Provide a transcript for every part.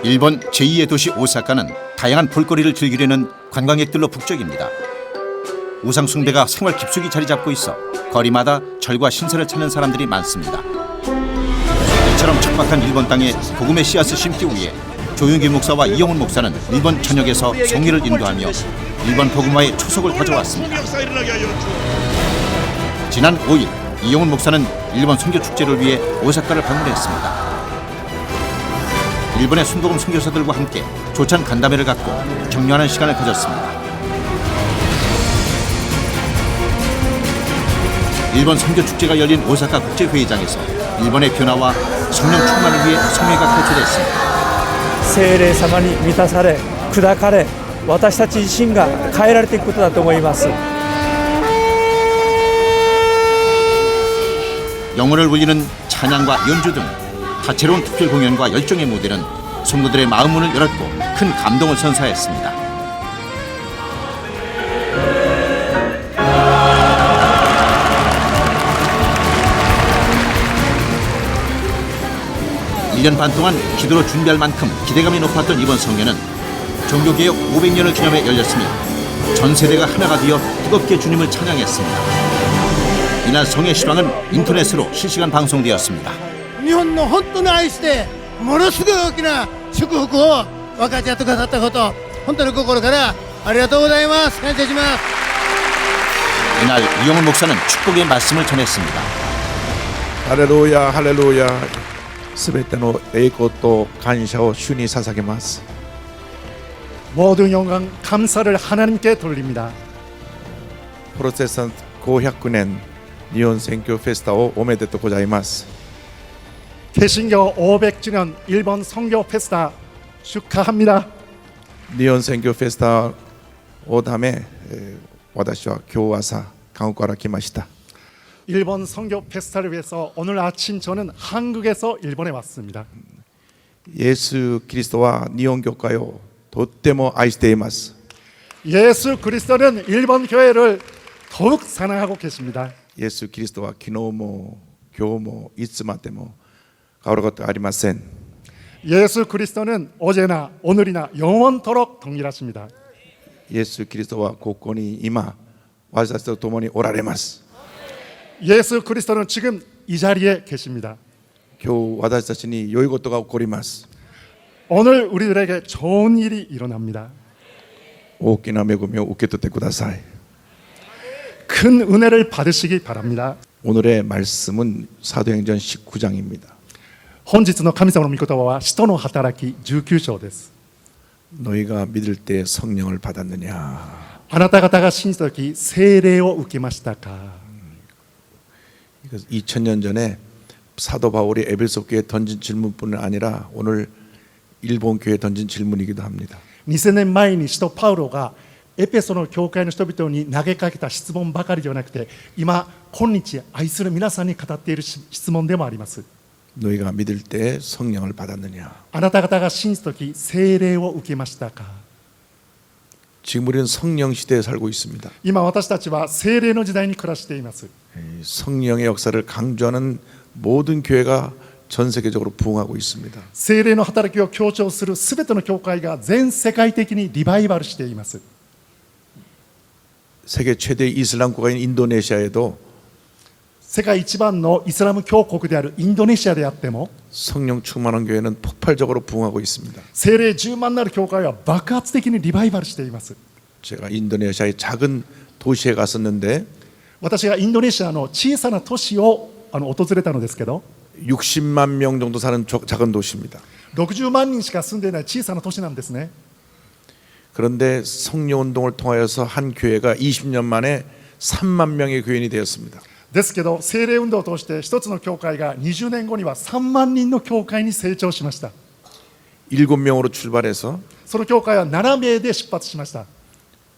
일본 제2의 도시 오사카는 다양한 볼거리를 즐기려는 관광객들로 북적입니다. 우상 숭배가 생활 깊숙이 자리 잡고 있어 거리마다 절과 신선을 찾는 사람들이 많습니다. 이처럼 척박한 일본 땅에 복음의 씨앗을 심기 위해 조윤기 목사와 이영훈 목사는 일본 전역에서 성리를 인도하며 일본 복음화의 초석을 다져왔습니다. 지난 5일 이영훈 목사는 일본 선교 축제를 위해 오사카를 방문했습니다. 일본의 순복음 선교사들과 함께 조찬 간담회를 갖고 격려하는 시간을 가졌습니다. 일본 선교 축제가 열린 오사카 국제회의장에서 일본의 변화와 성령 충만을 위해 성회가 개최됐습니다. 聖霊様に満たされ砕かれ私たち自身が変えられていくことだと思います。 영혼을 울리는 찬양과 연주 등 다채로운 특별 공연과 열정의 무대는 성도들의 마음 문을 열었고 큰 감동을 선사했습니다. 일 년 반 동안 기도로 준비할 만큼 기대감이 높았던 이번 성회는 종교개혁 500년을 기념해 열렸으며 전 세대가 하나가 되어 뜨겁게 주님을 찬양했습니다. 이날 성회 실황은 인터넷으로 실시간 방송되었습니다. 日本の本当に愛してものすごい大きな祝福を分かち合ってくださったこと本当に心からありがとうございます。感謝します。 이날 이영훈 목사는 축복의 말씀을 전했습니다. 할렐루야 할렐루야 すべての栄光と感謝を主に捧げます。 모든 영광 감사를 하나님께 돌립니다. 프로테스탄트 500年日本選挙フェスタをおめでとうございます。 개신교 500주년 일본 선교 페스타 축하합니다. 日本選挙フェスタをため、私は今日朝韓国から来ました。 일본 선교 페스타를 위해서 오늘 아침 저는 한국에서 일본에 왔습니다. イエス・キリストは日本教会をとっても愛しています。 예수 그리스도는 일본 교회를 더욱 사랑하고 계십니다. イエス・キリストは昨日も今日もいつまでも変わることはありません。 예수 그리스도는 어제나 오늘이나 영원토록 동일하십니다. イエス・キリストはここに今私たちと共におられます。 예수 그리스도는 지금 이 자리에 계십니다. 今日私たちに良いことが起こります。 오늘 우리들에게 좋은 일이 일어납니다. 大きな恵みを受け取ってください。 큰 은혜를 받으시기 바랍니다. 오늘의 말씀은 사도행전 19장입니다. 本日の神様の御言葉は使徒の働き19章です。 너희가 믿을 때 성령을 받았느냐. あなた方が信じたとき聖霊を受けましたか。 2000년 전에 사도 바울이 에베소 교회에 던진 질문뿐 아니라 오늘 일본 교회에 던진 질문이기도 합니다. 2000年前に使徒パウロがエペソの教会の人々に投げかけた質問ばかりではなくて今今日愛する皆さんに語っている質問でもあります。 너희가 믿을 때 성령을 받았느냐. あなた方が信じたとき聖霊を受けましたか。 지금 우리는 성령 시대에 살고 있습니다. 今私たちは聖霊の時代に暮らしています。 성령의 역사를 강조하는 모든 교회가 전 세계적으로 부흥하고 있습니다. 聖霊の働きを強調するすべての教会が全世界的にリバイバルしています。 세계 최대 이슬람 국가인 인도네시아에도 世界一番のイスラム教国であるインドネシアであっても 성령 충만한 교회는 폭발적으로 부흥하고 있습니다. 聖霊10万なる教会は爆発的にリバイバルしています。 제가 인도네시아의 작은 도시에 갔었는데 私がインドネシアの小さな都市を訪れたのですけど 60만 명 정도 사는 작은 도시입니다. 60万人しか住んでいない小さな都市なんですね。 그런데 성령 운동을 통하여서 한 교회가 20년 만에 3만 명의 교인이 되었습니다. ですけど聖霊運動を通して一つの教会が20年後には3万人の教会に成長しました。 7명으로 출발해서 その教会は7名で出発しました。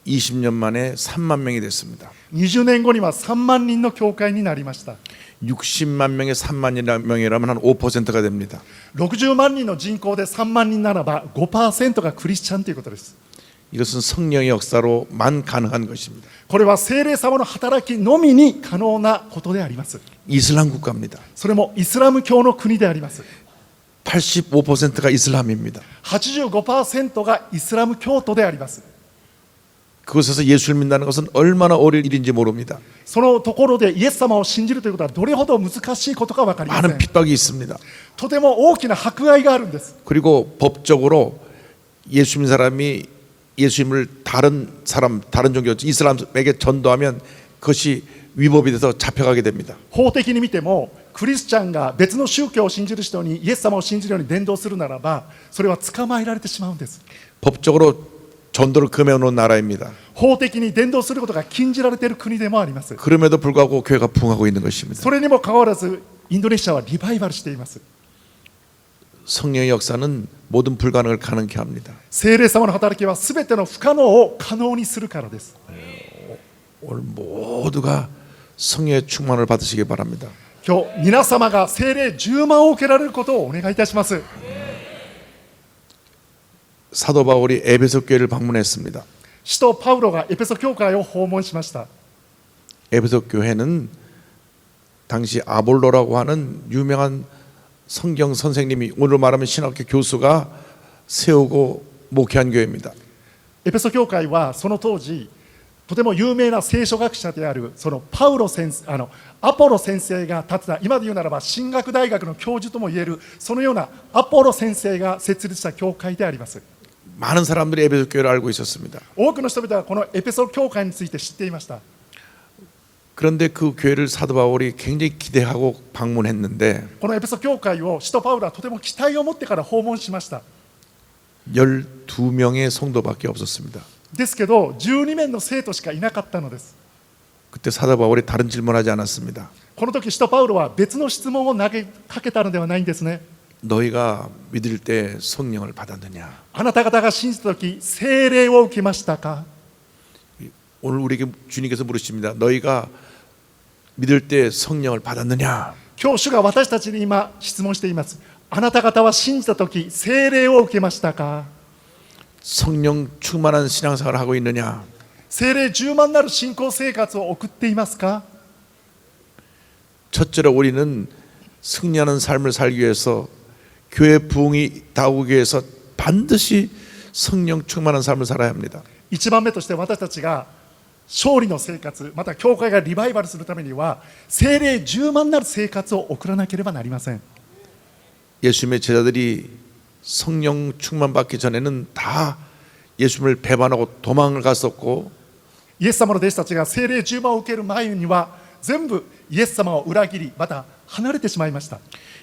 20년 만에 3만 명이 됐습니다. 20年後には3万人の教会になりました。 60만 명에 3만 명이라면 한 5%가 됩니다. 60万人の人口で3万人ならば 5% がクリスチャンということです。 이것은 성령의 역사로만 가능한 것입니다. これは聖霊様の働きのみに可能なことであります。 이슬람 국가입니다. それもイスラム教の国であります。 85%가 이슬람입니다. 85%がイスラム教徒であります。 그곳에서 예수를 믿는다는 것은 얼마나 어려운 일인지 모릅니다. そのところでイエス様を信じるということはどれほど難しいことか分かりませ 많은 ん。 핍박이 있습니다. とても大きな迫害があるんです。 그리고 법적으로 예수 믿는 사람이 예수님을 다른 사람, 다른 종교, 이슬람에게 전도하면 그것이 위법이 돼서 잡혀가게 됩니다. 法的に見てもクリスチャンが別の宗教を信じる人にイエス様を信じるように伝道するならばそれは捕まえられてしまうんです。 법적으로 전도를 금해놓은 나라입니다. 法的に伝道することが禁じられている国でもあります。 그럼에도 불구하고 교회가 부흥하고 있는 것입니다. それにもかかわらずインドネシアはリバイバルしています。 성령의 역사는 모든 불가능을 가능케 합니다. 聖霊様の働きはすべての不可能を可能にするからです。 오늘 모두가 성령의 충만을 받으시기 바랍니다. 今日皆様が聖霊10万を受けられることをお願いいたします。 사도 바울이 에베소 교회를 방문했습니다. 使徒パウロがエペソ教会を訪問しました。 에베소 교회는 당시 아볼로라고 하는 유명한 성경 선생님이 오늘 말하면 신학교 교수가 세우고 목회한 교회입니다. エペソ教会はその当時とても有名な聖書学者であるそのパウロ先生アポロ先生が建てた今で言うならば神学大学の教授ともいえるそのようなアポロ先生が設立した教会であります。 많은 사람들이 에베소 교회를 알고 있었습니다. 多くの人々はこのエペソ教会について知っていました。 그런데 그 교회를 사도 바울이 굉장히 기대하고 방문했는데 このエペソ教会を使徒パウロはとても期待を持ってから訪問しました。 12명의 성도밖에 없었습니다. ですけど12名の生徒しかいなかったのです。 그때 사도 바울이 다른 질문하지 않았습니다. この時使徒パウロは別の質問を投げかけたのではないんですね。 너희가 믿을 때 성령을 받았느냐? あなた方が信じた時聖霊を受けましたか。 오늘 우리에게 주님께서 물으십니다. 너희가 믿을 때 성령을 받았느냐? 今日主が私たちに今質問しています。あなた方は信じた時聖霊を受けましたか。 성령 충만한 신앙생활을 하고 있느냐? 聖霊充満なる信仰生活を送っていますか。 첫째로 우리는 승리하는 삶을 살기 위해서 교회 부흥이 다오기 위해서 반드시 성령 충만한 삶을 살아야 합니다. 一番目として私たちが勝利の生活また教会がリバイバルするためには聖霊充満なる生活を送らなければなりません。 예수님의 제자들이 성령 충만 받기 전에는 다 예수님을 배반하고 도망을 갔었고 イエス様の弟子たちが聖霊充満を受ける前には全部イエス様を裏切りまた離れてしまいました。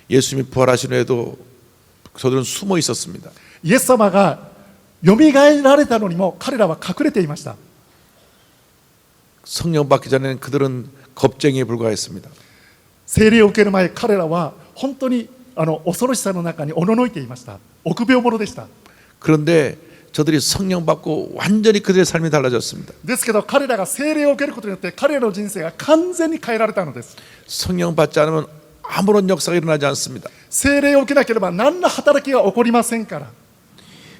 예수님이 부활하신 후에도 저들은 숨어 있었습니다. イエス様がよみがえられたのにも彼らは隠れていました。 성령 받기 전에는 그들은 겁쟁이에 불과했습니다. 聖霊を受ける前彼らは本当に恐ろしさの中におののいていました。臆病者でした。 그런데 저들이 성령 받고 완전히 그들의 삶이 달라졌습니다. ですけど彼らが聖霊を受けることによって彼らの人生が完全に変えられたのです。 성령 받지 않으면 아무런 역사가 일어나지 않습니다. 聖霊を受けなければ何の働きが起こりませんから。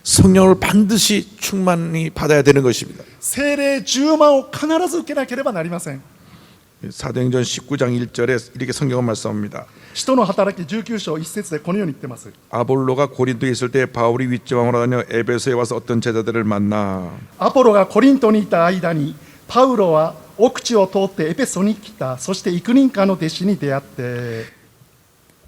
성령을 반드시 충만히 받아야 되는 것입니다. 聖霊10万を必ず受けなければなりません。 사도행전 19장 1절에 이렇게 성경은 말씀합니다. 使徒の働き19章1節でこのように言ってます。 아볼로가 고린도에 있을 때 바울이 윗지방으로 다녀 에베소에 와서 어떤 제자들을 만나 アポロがコリントにいた間にパウロは奥地を通ってエペソに来た。そして幾人かの弟子に出会って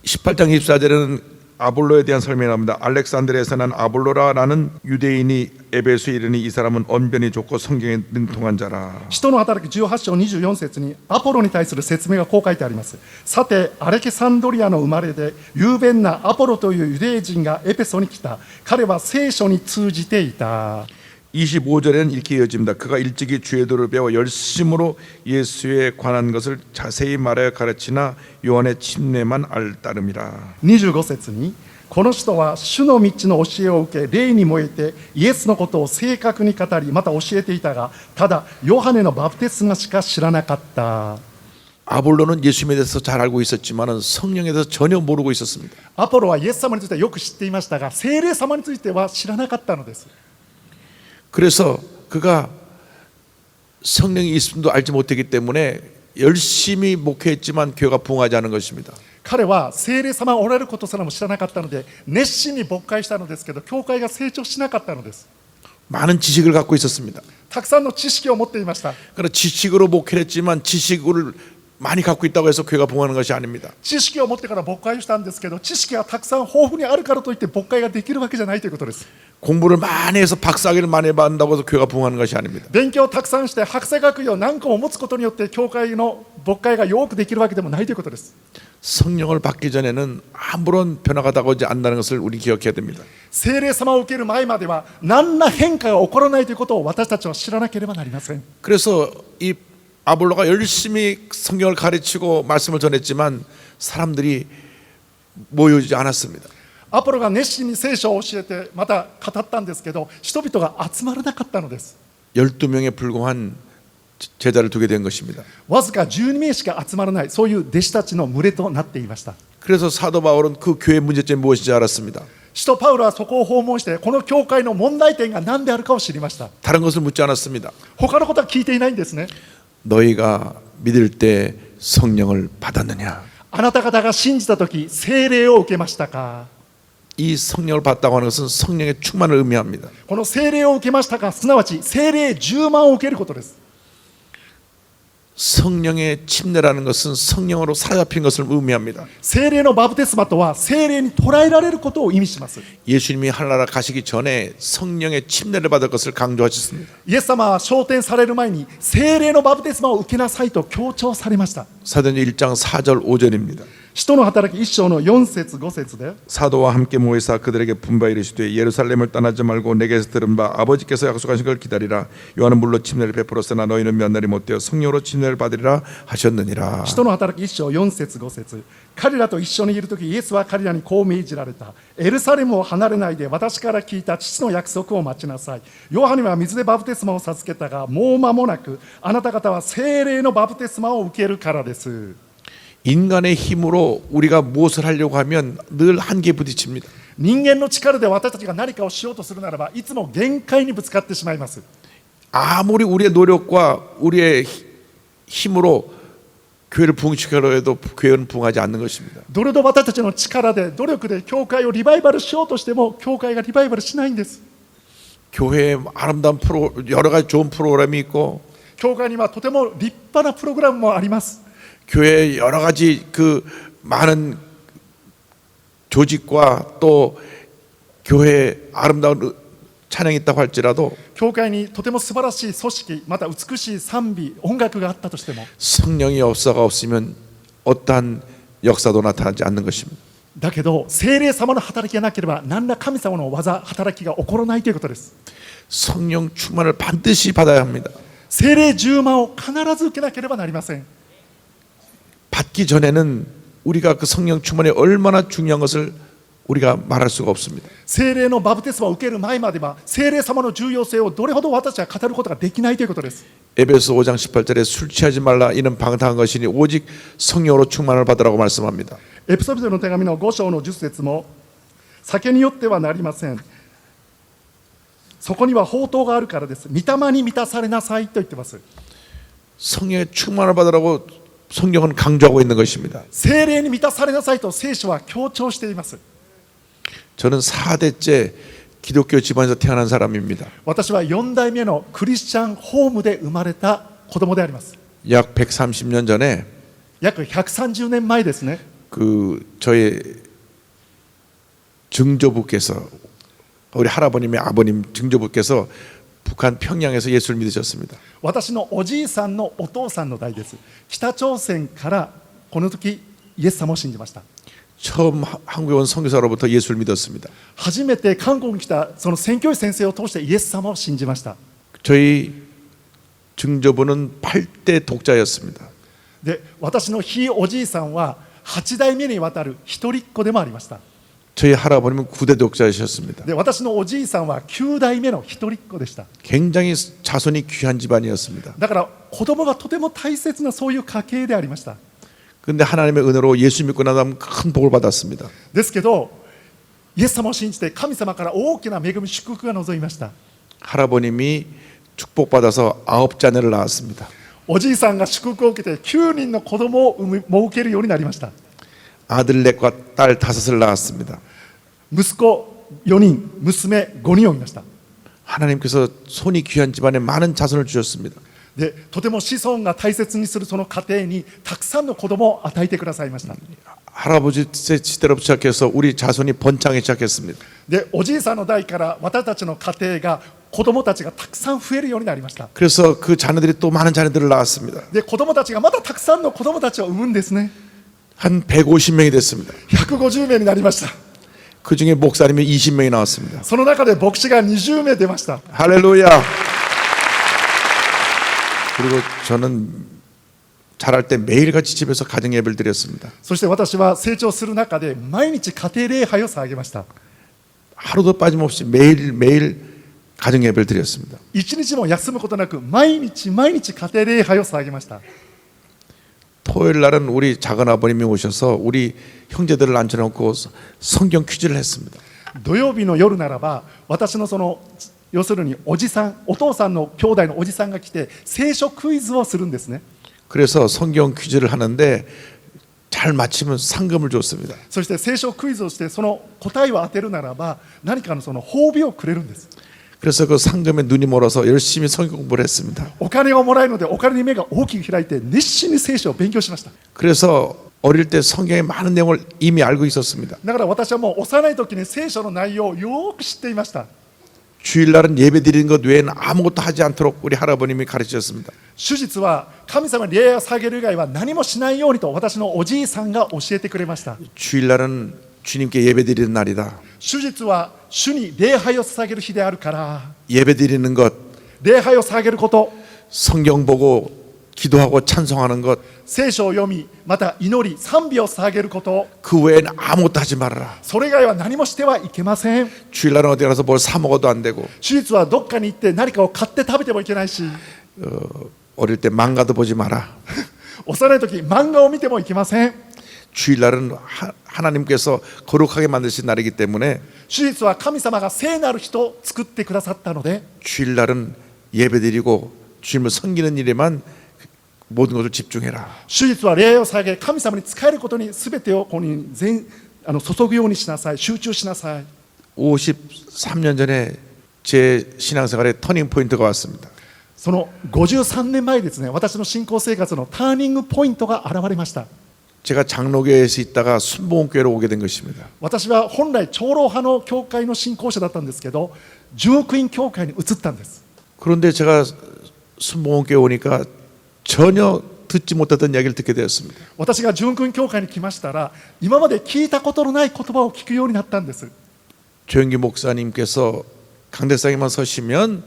18장 24절에는 아볼로에 대한 설명이 나옵니다. 알렉산드리아에서 난 아볼로라라는 유대인이 에베소에 이르니 이 사람은 언변이 좋고 성경에 능통한 자라. 使徒の働き18章24節にアポロに対する説明がこう書いてあります。さてアレキサンドリアの生まれで雄弁なアポロというユダヤ人がエペソに来た。彼は聖書に通じていた。 25절에는 이렇게 이어집니다. 그가 일찍이 주의 도를 배워 열심으로 예수에 관한 것을 자세히 말하여 가르치나 요한의 침례만 알 따름이라. 25節にこの人は主の道の教えを受け霊に燃えてイエスのことを正確に語りまた教えていたがただヨハネのバプテスマしか知らなかった。 아볼로는 예수님에 대해서 잘 알고 있었지만 성령에 대해서 전혀 모르고 있었습니다. アポロはイエス様についてはよく知っていましたが聖霊様については知らなかったのです。 그래서 그가 성령이 있음도 알지 못했기 때문에 열심히 목회했지만 교회가 부흥하지 않은 것입니다. 彼は聖霊様がおられることすらも知らなかったので熱心に牧会したのですけど教会が成長しなかったのです。 많은 지식을 갖고 있었습니다. たくさんの知識を持っていました。 그러나 지식으로 목회를 했지만 지식을 많이 갖고 있다고 해서 교회가 부흥하는 것이 아닙니다. 知識を持ってから牧会をしたんですけど知識がたくさん豊富にあるからといって牧会ができるわけじゃないということです。 공부를 많이 해서 박사학위를 많이 받는다고 해서 교회가 부흥하는 것이 아닙니다. 勉強をたくさんして博士学位を何個も持つことによって教会の牧会がよくできるわけでもないということです。 성령을 받기 전에는 아무런 변화가 다가오지 않는다는 것을 우리 기억해야 됩니다. 聖霊様を受ける前までは何ら変化が起こらないということを私たちは知らなければなりません。 그래서 이 아볼로가 열심히 성경을 가르치고 말씀을 전했지만 사람들이 모여오지 않았습니다. アポロが熱心に聖書を教えてまた語ったんですけど人々が集まらなかったのです。 12명에 불과한 제자를 두게 된 것입니다. わずか12名しか集まらないそういう弟子たちの群れとなっていました。 그래서 사도 바울은 그 교회의 문제점이 무엇인지 알았습니다. 使徒パウロはそこを訪問してこの教会の問題点が何であるかを知りました。 다른 것을 묻지 않았습니다. 他のことは聞いていないんですね。 너희가 믿을 때 성령을 받았느냐? あなた方が信じたとき聖霊を受けましたか。 이 성령을 받다고 하는 것은 성령의 충만을 의미합니다. この聖霊を受けましたかすなわち聖霊10万を受けることです。 성령의 침례라는 것은 성령으로 사로잡힌 것을 의미합니다. 聖霊のバプテスマとは聖霊に捉えられることを意味します。 예수님이 하늘나라 가시기 전에 성령의 침례를 받을 것을 강조하셨습니다. イエス様は昇天される前に聖霊のバプテスマを受けなさいと強調されました。 사도행전 1장 4절 5절입니다. 使徒の働き1章の4節5節で 사도와 함께 모이사 그들에게 분바에 이르시되 예루살렘을 떠나지 말고 내게서 들은 바 아버지께서 약속하신 걸 기다리라. 요한은 물로 침례를 베풀었으나 너희는 몇 날이 못되어 성령으로 침례를 받으리라 하셨느니라. 使徒の働き1章4節5節彼らと一緒にいるときイエスは彼らにこう命じられた。エルサレムを離れないで私から聞いた父の約束を待ちなさい。ヨハネは水でバプテスマを授けたがもう間もなくあなた方は聖霊のバプテスマを受けるからです。 인간의 힘으로 우리가 무엇을 하려고 하면 늘 한계에 부딪힙니다. 人間の力で私たちが何かをしようとするならばいつも限界にぶつかってしまいます。 아무리 우리의 노력과 우리의 힘으로 교회를 부흥시키려고 해도 교회는 부흥하지 않는 것입니다. どれほど私たちの力で努力で教会をリバイバルしようとしても教会がリバイバルしないんです。 교회에 아름다운 여러 가지 좋은 프로그램이 있고 教会にはとても立派なプログラムもあります。 교회에 여러 가지 그 많은 조직과 또 교회에 아름다운 찬양이 있다고 할지라도 教会にとても素晴らしい組織また美しい賛美音楽があったとしても 성령의 역사가 없으면 어떠한 역사도 나타나지 않는 것입니다. だけど聖霊様の働きがなければ何ら神様の技働きが起こらないということです。 성령 충만을 반드시 받아야 합니다. 聖霊10万を必ず受けなければなりません。 받기 전에는 우리가 그 성령 충만이 얼마나 중요한 것을 우리가 말할 수가 없습니다. 聖霊のバプテスマを受ける前までは聖霊様の重要性をどれほど私たちは語ることができないということです。 에베소 5장 18절에 술 취하지 말라 이는 방탕한 것이니 오직 성령으로 충만을 받으라고 말씀합니다. エピソビトの手紙の5章の10節も酒によってはなりません。そこには宝刀があるからです。御霊に満たされなさいと言ってます。 성령의 충만을 받으라고 성경은 강조하고 있는 것입니다. 聖霊に満たされなさいと聖書は強調しています。 저는 4대째 기독교 집안에서 태어난 사람입니다. 私は4代目のクリスチャンホームで生まれた子供であります。 약 130년 전에 約130年前ですね。 그 저의 증조부께서 우리 할아버님의 아버님 증조부께서 북한 평양에서 예수를 믿으셨습니다. 私のおじいさんのお父さんの代です。北朝鮮からこの時イエス様を信じました。 처음 한국에 온 선교사로부터 예수를 믿었습니다. 初めて韓国に来たその宣教師先生を通してイエス様を信じました。 저희 증조부는 8대 독자였습니다. で、私のひいおじいさんは8代目にわたる一人っ子でもありました。 저희 할아버님은 9대 독자이셨습니다. で、私のおじいさんは9代目の一人っ子でした。 굉장히 자손이 귀한 집안이었습니다. だから子供がとても大切なそういう家系でありました。 그런데 하나님의 은혜로 예수 믿고 나면 큰 복을 받았습니다. ですけどイエス様を信じて神様から大きな恵み祝福が望みました。 할아버님이 축복받아서 9자녀를 낳았습니다. おじいさんが祝福を受けて9人の子供を設けるようになりました。 아들 넷과 딸 5을 낳았습니다. 息子4人、娘5人を見ました。 하나님께서 손이 귀한 집안에 많은 자손을 주셨습니다. でとても子孫が大切にするその家庭にたくさんの子供を与えてくださいました。 할아버지 시대로부터 시작해서 우리 자손이 번창하기 시작했습니다. でおじいさんの代から私たちの家庭が子供たちがたくさん増えるようになりました。 그래서 그 자녀들이 또 많은 자녀들을 낳았습니다. で子供たちがまたたくさんの子供たちを産むんですね。 한 150명이 됐습니다. 150名になりました。 그 중에 목사님이 20명이 나왔습니다. その中で牧師が20名出ました。 할렐루야. 그리고 저는 자랄 때 매일같이 집에서 가정 예배를 드렸습니다. そして私は成長する中で毎日家庭礼拝を捧げました。 하루도 빠짐없이 매일 가정 예배를 드렸습니다. 一日も休むことなく毎日毎日家庭礼拝を捧げました。 토요일 날은 우리 작은 아버님이 오셔서 우리 형제들을 앉혀놓고 성경 퀴즈를 했습니다. 土曜日の夜ならば私のその要するにおじさんお父さんの兄弟のおじさんが来て聖書クイズをするんですね。 그래서 성경 퀴즈를 하는데 잘 맞히면 상금을 줬습니다. そして聖書クイズをしてその答えを当てるならば何かのその褒美をくれるんです。 그래서 그 상금에 눈이 멀어서 열심히 성경 공부를 했습니다. お金をもらえるのでお金に目が大きく開いて熱心に聖書を勉強しました。 그래서 어릴 때 성경의 많은 내용을 이미 알고 있었습니다. だから私はもう幼い時に聖書の内容をよく知っていました。 주일날은 예배 드리는 것 외에는 아무것도 하지 않도록 우리 할아버님이 가르치셨습니다. 主実は神様に礼を捧げる以外は何もしないようにと私のおじいさんが教えてくれました。 주일날은 주님께 예배 드리는 날이다. 主実は主に礼拝を捧げる日であるから 예배 드리는 것, 礼拝を捧げること 성경 보고 기도하고 찬송하는 것, 聖書を読みまた祈り賛美を捧げること 그 외에는 아무것도 하지 말아라. それ以外は何もしてはいけません。 주일날은 어디 가서 뭘 사 먹어도 안 되고 手術はどっかに行って何かを買って食べてもいけないし 어릴 때 망가도 보지 마라. 幼い時漫画を見てもいけません。 주일날은 하나님께서 거룩하게 만드신 날이기 때문에 手術は神様が聖なる人を作ってくださったので 주일날은 예배드리고 주님을 섬기는 일에만 모든 것을 집중해라. 手術は礼を捧げ神様に仕えることに全てをここに注ぐようにしなさい。集中しなさい。 53년 전에 제 신앙생활에 터닝 포인트가 왔습니다. その53年前ですね、私の信仰生活のターニングポイントが現れました。 제가 장로교회에서 있다가 순복음교회로 오게 된 것입니다. 私は本来長老派の教会の信仰者だったんですけど純福音教会に移ったんです。 그런데 제가 순복음교회 오니까 전혀 듣지 못했던 이야기를 듣게 되었습니다. 私が純福音教会に来ましたら今まで聞いたことのない言葉を聞くようになったんです。 조영기 목사님께서 강대상에만 서시면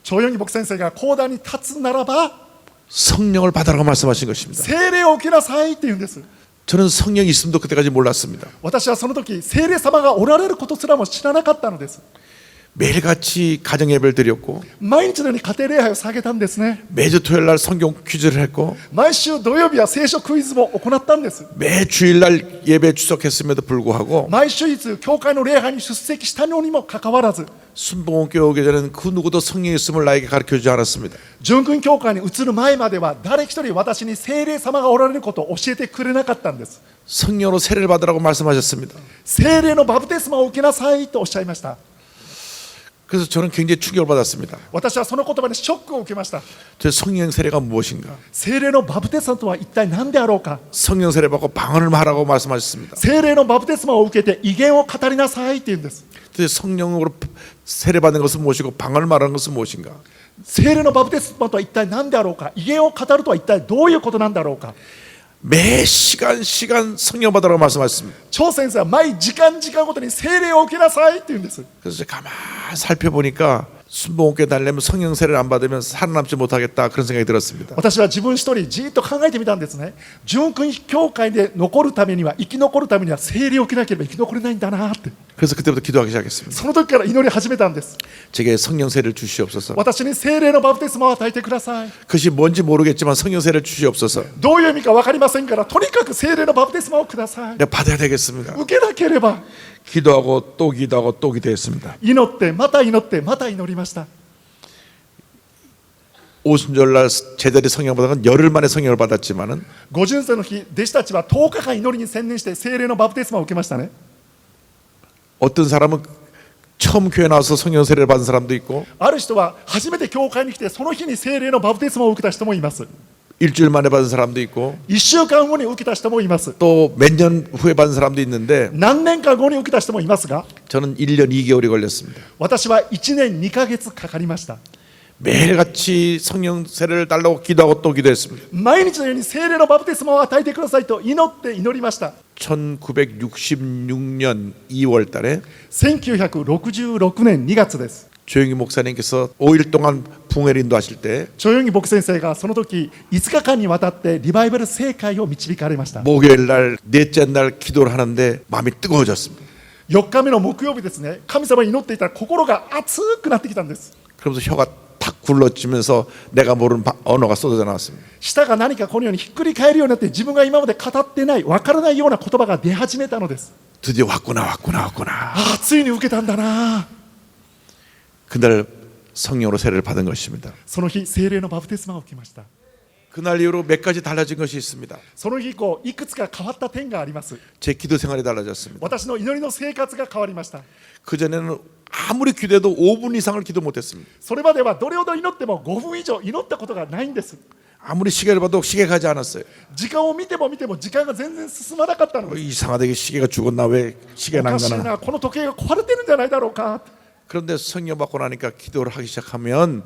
長四義牧先生が講談に立つならば 성령을 받으라고 말씀하신 것입니다. 聖霊を受けなさいって言うんです。 저는 성령이 있음도 그때까지 몰랐습니다. 私はその時聖霊様がおられることすらも知らなかったのです。 매일같이 가정 예배를 드렸고 毎日のように家庭礼拝を捧げたんですね。 매주 토요일 날 성경 퀴즈를 했고 毎週土曜日は聖書クイズを行ったんです。 매 주일날 예배에出席했음에도 불구하고 毎週いつ教会の礼拝に出席したのにもかかわらず 순복음교회 오기 전에는 그 누구도 성령이 있음을 나에게 가르쳐주지 않았습니다. 純福音教会に移る前までは誰一人私に聖霊様がおられることを教えてくれなかったんです。 성령으로 세례를 받으라고 말씀하셨습니다. 聖霊のバプテスマを受けなさいとおっしゃいました。 그래서 저는 굉장히 충격을 받았습니다. 私はその言葉にショックを受けました。 도대체 성령 세례가 무엇인가? 聖霊のバプテスマとは一体何であろうか。 성령 세례 받고 방언을 말하고 말씀하셨습니다. 聖霊のバプテスマを受けて威厳を語りなさいって言うんです。 도대체 성령으로 세례 받는 것은 무엇이고 방언을 말하는 것은 무엇인가? 聖霊のバプテスマとは一体何であろうか。威厳を語るとは一体どういうことなんだろうか。 매 시간 성령 받으라고 말씀하셨습니다. 張先生は毎時間ごとに聖霊を受けなさいって言うんです。 그래서 제가 가만히 살펴보니까 순복음교회 다니려면 성령 세례를 안 받으면 살아남지 못하겠다 그런 생각이 들었습니다. 私は自分一人じっと考えてみたんですね。純福音教会で残るためには生き残るためには聖霊を受けなければ生き残れないんだなって。 그래서 그때부터 기도하기 시작했습니다. その時から祈り始めたんです。 제게 성령 세례를 주시옵소서. 私に聖霊のバプテスマを与えてください。 그것이 뭔지 모르겠지만 성령 세례를 주시옵소서. どういう意味か分かりませんからとにかく聖霊のバプテスマをください。 내가 받아야 되겠습니다. 受けなければ。 기도하고 또 기도하고 또 기도했습니다. 祈ってまた祈ってまた祈りました。 오순절날 제자리 성령 받은 건 열흘 만에 성령을 받았지만은 五巡節の日、弟子たちは10日間祈りに専念して聖霊のバプテスマを受けましたね。 어떤 사람은 처음 교회 나와서 성령 세례를 받은 사람도 있고 ある人は初めて教会に来てその日に聖霊のバプテスマを受けた人もいます。 일주일 만에 받은 사람도 있고 1週間後に受けた人もいます。 또 몇 년 후에 받은 사람도 있는데 何年か後に受けた人もいますが、 저는 1년 2개월이 걸렸습니다. 私は1年2ヶ月かかりました。 매일같이 성령 세례를 달라고 기도하고 또 기도했습니다. 毎日のように聖霊のバプテスマを与えてくださいと祈って祈りました。 1966년 2월 달에 1966年2月です。 조영희 목사님께서 5일 동안 붕회를 인도하실 때 チョヨンギ牧先生がその時5日間にわたってリバイバル聖会を導かれました。 목요일 날 넷째 날 기도를 하는데 마음이 뜨거워졌습니다. 4日目の木曜日ですね、神様に祈っていたら心が熱くなってきたんです。 그러면서 혀가 탁 굴러지면서 내가 모르는 언어가 쏟아져 나왔습니다. 舌が何かこのようにひっくり返るようになって自分が今まで語ってない、わからないような言葉が出始めたのです。 드디어 왔구나. ああ、ついに受けたんだな。 그날 성령으로 세례를 받은 것입니다. その日、聖霊のバプテスマを受けました。 그날 이후로 몇 가지 달라진 것이 있습니다. その日以降、いくつか変わった点があります。 제 기도 생활이 달라졌습니다. 私の祈りの生活が変わりました。 그전에는 아무리 기도해도 5분 이상을 기도 못했습니다. それまではどれほど祈っても5分以上祈ったことがないんです。 아무리 시계를 봐도 시계 가지 않았어요. 時間を見ても見ても時間が全然進まなかったのです。 이상하게 시계가 죽었나 왜 시계가 おか 난 しい 거나. な、この時計が壊れてるんじゃないだろうか。 그런데 성령 받고 나니까 기도를 하기 시작하면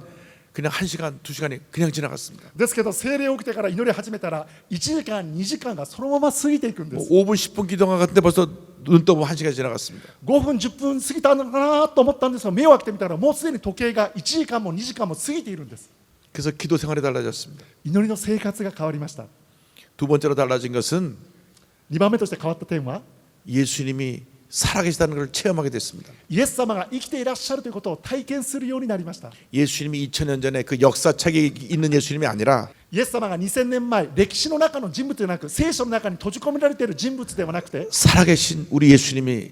그냥 1시간, 2시간이 그냥 지나갔습니다. ですけど聖霊を受けてから祈り始めたら1時間2時間がそのまま過ぎていくんです。 5분, 10분 기도가 갔는데 벌써 눈 떠보면 1시간이 지나갔습니다. 5分10分過ぎたのかなと思ったんですが、目を開けてみたらもうすでに時計が1時間も2時間も過ぎているんです。 그래서 기도 생활이 달라졌습니다. 祈りの生活が変わりました。 두 번째로 달라진 것은 2番目として変わった点は、 예수님이 살아계시다는 걸 체험하게 됐습니다. イエス様が生きていらっしゃるということを体験するようになりました。 예수님이 2000년 전에 그 역사책에 있는 예수님이 아니라 イエス様が2000年前、歴史の中の人物ではなく、聖書の中に閉じ込められている人物ではなくて、 살아계신 우리 예수님이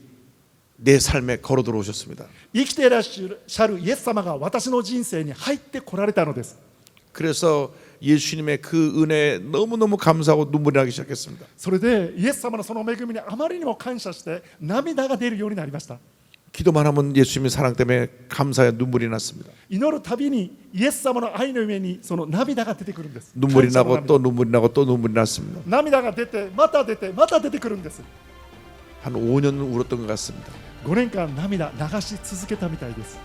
내 삶에 걸어 들어오셨습니다. 生きていらっしゃるイエス様が私の人生に入ってこられたのです。 그래서 예수님의 그 은혜에 너무너무 감사하고 눈물이 나기 시작했습니다. それでイエス様のその恵みにあまりにも感謝して涙が出るようになりました。 기도만 하면 예수님의 사랑 때문에 감사에 눈물이 났습니다. 祈るたびにイエス様の愛の上にその涙が出てくるんです。 눈물이 感謝の 나고 또 눈물이 나고 또 눈물이 났습니다. 涙が出て、また出て、また出てくるんです。 한 5년 울었던 것 같습니다. 5年間涙流し続けたみたいです。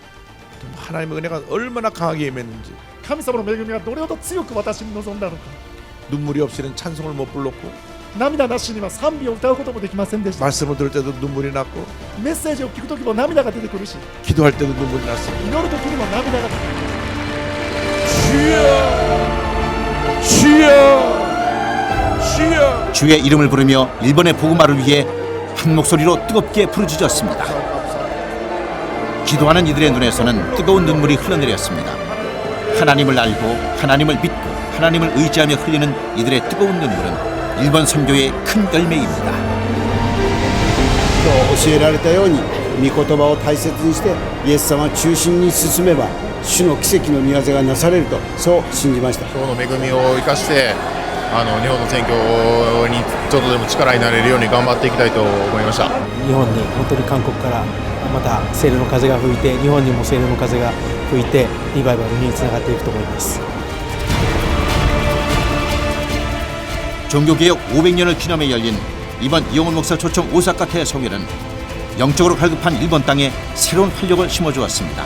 하나님의 은혜가 얼마나 강하게 임했는지 神様の恵みがどれほど強く私に望んだのか。 눈물이 없이는 찬송을 못 불렀고 涙なしには賛美を歌うこともできませんでした。 말씀을 들을 때도 눈물이 났고 メッセージを聞くときも涙が出てくるし、 기도할 때도 눈물이 났습니다. 祈るときにも涙が出てくる。 주여 주의 이름을 부르며 일본의 복음화를 위해 한 목소리로 뜨겁게 부르짖었습니다. 기도하는 이들의 눈에서는 뜨거운 눈물이 흘러내렸습니다. 하나님을 알고 하나님을 믿고 하나님을 의지하며 흘리는 이들의 뜨거운 눈물은 일본 선교의 큰 열매입니다. 教えられたように御言葉を大切にしてイエス様を中心に進めば主の奇跡の御業がなされるとそう信じました。今日の恵みを生かして日本の選挙にちょっとでも力になれるように頑張っていきたいと思いました。日本に本当に韓国からまた聖霊の風が吹いて日本にも聖霊の風が吹いてリバイバルにつながっていくと思います。 종교개혁 500년을 기념해 열린 이번 이용훈 목사 초청 오사카 대성회는 영적으로 갈급한 일본 땅에 새로운 활력을 심어주었습니다.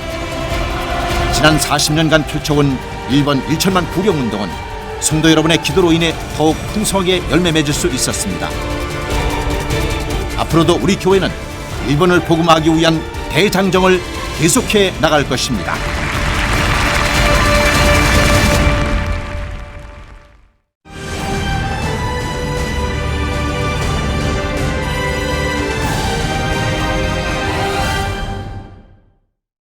지난 40년간 펼쳐온 일본 1천만 부령운동은 성도 여러분의 기도로 인해 더욱 풍성하게 열매 맺을 수 있었습니다. 앞으로도 우리 교회는 일본을 복음화하기 위한 대장정을 계속해 나갈 것입니다.